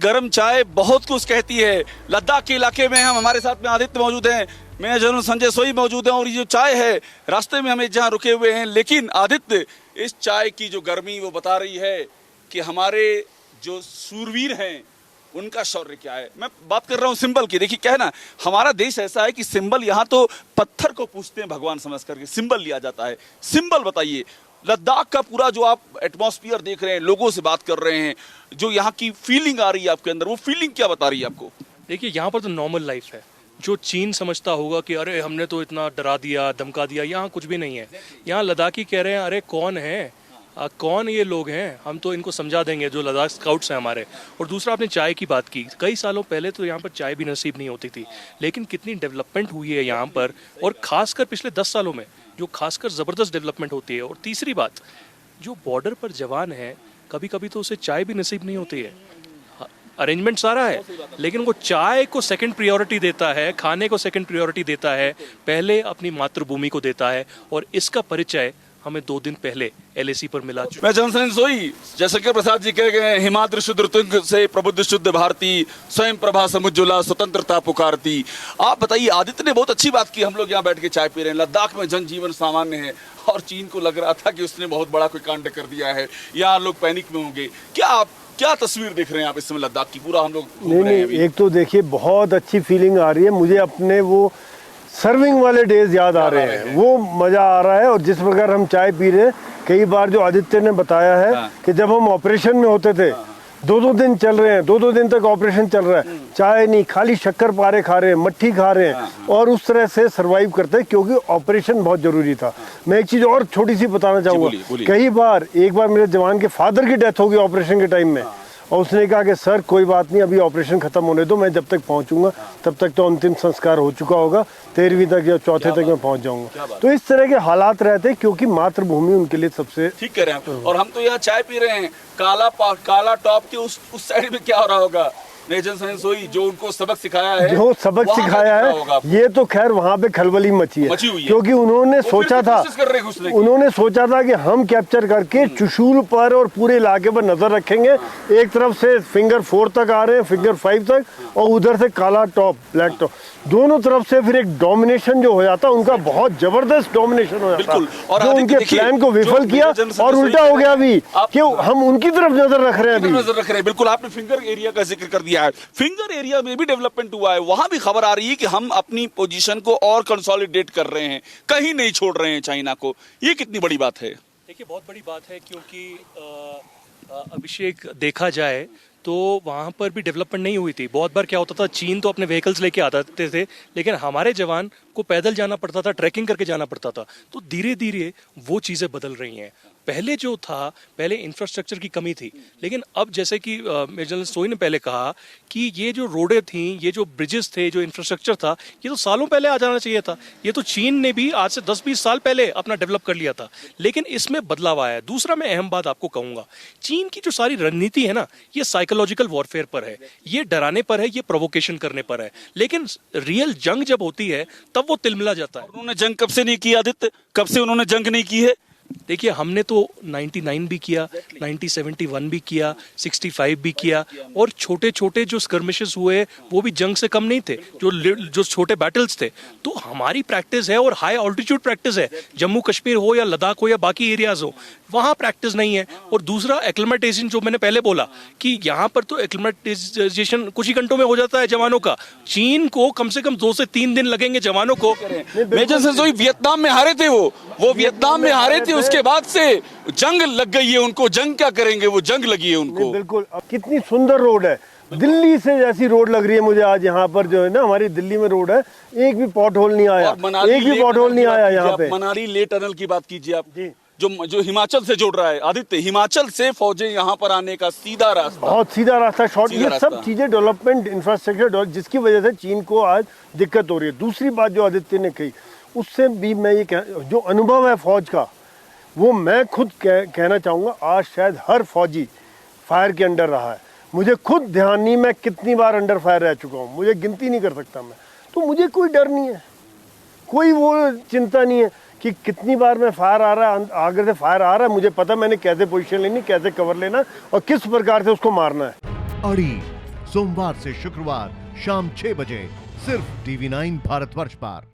गर्म चाय बहुत कुछ कहती है। लद्दाख के इलाके में हम, हमारे साथ में आदित्य मौजूद हैं, मैं जनरल संजय सोई मौजूद हैं, और ये जो चाय है रास्ते में हमें जहाँ रुके हुए हैं, लेकिन आदित्य इस चाय की जो गर्मी वो बता रही है कि हमारे जो सूरवीर हैं उनका शौर्य क्या है। मैं बात कर रहा हूँ सिंबल की। देखिए क्या है ना, हमारा देश ऐसा है कि सिंबल, यहाँ तो पत्थर को पूछते हैं भगवान समझ करके, सिंबल लिया जाता है। सिंबल बताइए, लद्दाख का पूरा जो आप एटमॉस्फेयर देख रहे हैं, लोगों से बात कर रहे हैं, जो यहाँ की फीलिंग आ रही है आपके अंदर, वो फीलिंग क्या बता रही है आपको? देखिए यहाँ पर तो नॉर्मल लाइफ है। जो चीन समझता होगा कि अरे हमने तो इतना डरा दिया, धमका दिया, यहाँ कुछ भी नहीं है। यहाँ लद्दाखी कह रहे हैं अरे कौन है, कौन ये लोग हैं, हम तो इनको समझा देंगे, जो लद्दाख स्काउट्स हैं हमारे। और दूसरा, आपने चाय की बात की, कई सालों पहले तो यहाँ पर चाय भी नसीब नहीं होती थी, लेकिन कितनी डेवलपमेंट हुई है यहाँ पर, और खासकर पिछले 10 सालों में जो खासकर ज़बरदस्त डेवलपमेंट होती है। और तीसरी बात, जो बॉर्डर पर जवान है, कभी कभी तो उसे चाय भी नसीब नहीं होती है। अरेंजमेंट सारा है, लेकिन वो चाय को सेकंड प्रायोरिटी देता है, खाने को सेकंड प्रायोरिटी देता है, पहले अपनी मातृभूमि को देता है। और इसका परिचय हमें 2 दिन पहले LAC पर मिला। मैं जनरल सोई, जयशंकर प्रसाद जी कह गए, हिमाद्रि शुद्र तुंग से प्रबुद्ध शुद्ध भारती, स्वयं प्रभा समुज्ज्वला स्वतंत्रता पुकारती। आप बताइए, आदित्य ने बहुत अच्छी बात की, हम लोग यहाँ बैठ के चाय पी रहे हैं, लद्दाख में जनजीवन सामान्य है, और चीन को लग रहा था कि उसने बहुत बड़ा कोई कांड कर दिया है, यहाँ लोग पैनिक में होंगे। क्या तस्वीर देख रहे हैं आप इस समय लद्दाख की? पूरा हम लोग नहीं, एक तो देखिए बहुत अच्छी फीलिंग आ रही है मुझे, अपने वो सर्विंग वाले डेज याद आ रहे हैं, वो मज़ा आ रहा है। और जिस प्रकार हम चाय पी रहे हैं, कई बार जो आदित्य ने बताया है कि जब हम ऑपरेशन में होते थे, 2-2 दिन चल रहे हैं, 2-2 दिन तक ऑपरेशन चल रहा है, चाय नहीं, खाली शक्कर पारे खा रहे हैं, मट्ठी खा रहे हैं, और उस तरह से सरवाइव करते हैं, क्योंकि ऑपरेशन बहुत जरूरी था। मैं एक चीज़ और छोटी सी बताना चाहूँगा, कई बार, एक बार मेरे जवान के फादर की डेथ हो गई ऑपरेशन के टाइम में, और उसने कहा कि सर कोई बात नहीं, अभी ऑपरेशन खत्म होने दो, मैं जब तक पहुंचूंगा तब तक तो अंतिम संस्कार हो चुका होगा, 13वीं तक या 4थे तक मैं पहुंच जाऊंगा। तो इस तरह के हालात रहते हैं, क्योंकि मातृभूमि उनके लिए सबसे ठीक कह रहे हैं। और हम तो यहाँ चाय पी रहे हैं, काला टॉप के उस साइड में क्या हो रहा होगा? मेजर साइंस सोई जो उनको सबक सिखाया है, जो सबक सिखाया है, ये तो खैर वहाँ पे खलबली मची है, क्योंकि उन्होंने सोचा था कि हम कैप्चर करके चुशूल पर और पूरे इलाके पर नजर रखेंगे। एक तरफ से फिंगर 4 तक आ रहे हैं, फिंगर 5 तक, और उधर से काला टॉप, ब्लैक टॉप, दोनों तरफ से फिर एक डोमिनेशन जो हो जाता, उनका बहुत जबरदस्त डोमिनेशन हो जाता, जो उनके प्लान को विफल किया, और उल्टा हो गया अभी कि हम उनकी तरफ नजर रख रहे हैं। बिल्कुल, आपने फिंगर एरिया का जिक्र कर दिया है, फिंगर एरिया में भी डेवलपमेंट हुआ है, वहां भी खबर आ रही है कि हम अपनी पोजीशन को और कंसोलिडेट कर रहे हैं, कहीं नहीं छोड़ रहे हैं चाइना को। ये कितनी बड़ी बात है? देखिए बहुत बड़ी बात है, क्योंकि अभिषेक देखा जाए तो वहाँ पर भी डेवलपमेंट नहीं हुई थी। बहुत बार क्या होता था, चीन तो अपने व्हीकल्स लेके आते थे, लेकिन हमारे जवान को पैदल जाना पड़ता था, ट्रैकिंग करके जाना पड़ता था। तो धीरे धीरे वो चीज़ें बदल रही हैं। पहले जो था, पहले इंफ्रास्ट्रक्चर की कमी थी, लेकिन अब जैसे कि मेजर सोई ने पहले कहा कि ये जो रोडें थी, ये जो ब्रिजेस थे, जो इंफ्रास्ट्रक्चर था, ये तो सालों पहले आ जाना चाहिए था। ये तो चीन ने भी आज से 10-20 साल पहले अपना डेवलप कर लिया था, लेकिन इसमें बदलाव आया है। दूसरा, मैं अहम बात आपको कहूँगा, चीन की जो सारी रणनीति है ना, ये साइकोलॉजिकल वॉरफेयर पर है, ये डराने पर है, ये प्रोवोकेशन करने पर है, लेकिन रियल जंग जब होती है तब वो तिलमिला जाता है। उन्होंने जंग कब से नहीं की आदित्य? कब से उन्होंने जंग नहीं की है? देखिए हमने तो 99 भी किया, 1971 भी किया, 65 भी किया, और छोटे छोटे जो स्कर्मिशेस हुए वो भी जंग से कम नहीं थे, जो छोटे बैटल्स थे। तो हमारी प्रैक्टिस है, और हाई ऑल्टीट्यूड प्रैक्टिस है, जम्मू कश्मीर हो या लद्दाख हो या बाकी एरियाज हो, वहाँ प्रैक्टिस नहीं है। और दूसरा, एक्लिमेटाइजेशन, जो मैंने पहले बोला कि यहाँ पर तो एक्लिमेटाइजेशन कुछ ही घंटों में हो जाता है जवानों का। चीन को कम से कम 2 से 3 दिन लगेंगे जवानों को। मेजर सेंसोई वियतनाम में हारे थे, वो वियतनाम में हारे थे, उसके बाद से जंग लग गई है उनको। जंग क्या करेंगे, वो जंग लगी है उनको। बिल्कुल, कितनी सुंदर रोड है, दिल्ली से जैसी रोड लग रही है मुझे आज यहाँ पर, जो है ना हमारी दिल्ली में रोड है, एक भी पॉट होल नहीं आया, एक भी पॉट होल नहीं आया यहाँ पे। मनाली ले टनल की बात कीजिए आप, जो हिमाचल से जोड़ रहा है आदित्य, हिमाचल से फौजें यहाँ पर आने का सीधा रास्ता, बहुत सीधा रास्ता, शॉर्ट, ये सब चीजें डेवलपमेंट, इंफ्रास्ट्रक्चर, जिसकी वजह से चीन को आज दिक्कत हो रही है। दूसरी बात जो आदित्य ने कही, उससे भी मैं ये जो अनुभव है फौज का, वो मैं खुद कहना चाहूँगा, आज शायद हर फौजी फायर के अंडर रहा है। मुझे खुद ध्यान नहीं मैं कितनी बार अंडर फायर रह चुका हूँ, मुझे गिनती नहीं कर सकता मैं। तो मुझे कोई डर नहीं है, कोई वो चिंता नहीं है कि कितनी बार मैं फायर आ रहा है, आगे से फायर आ रहा है, मुझे पता मैंने कैसे पोजीशन लेनी, कैसे कवर लेना और किस प्रकार से उसको मारना है। अड़ी सोमवार से शुक्रवार शाम 6 बजे सिर्फ TV9 भारतवर्ष पर।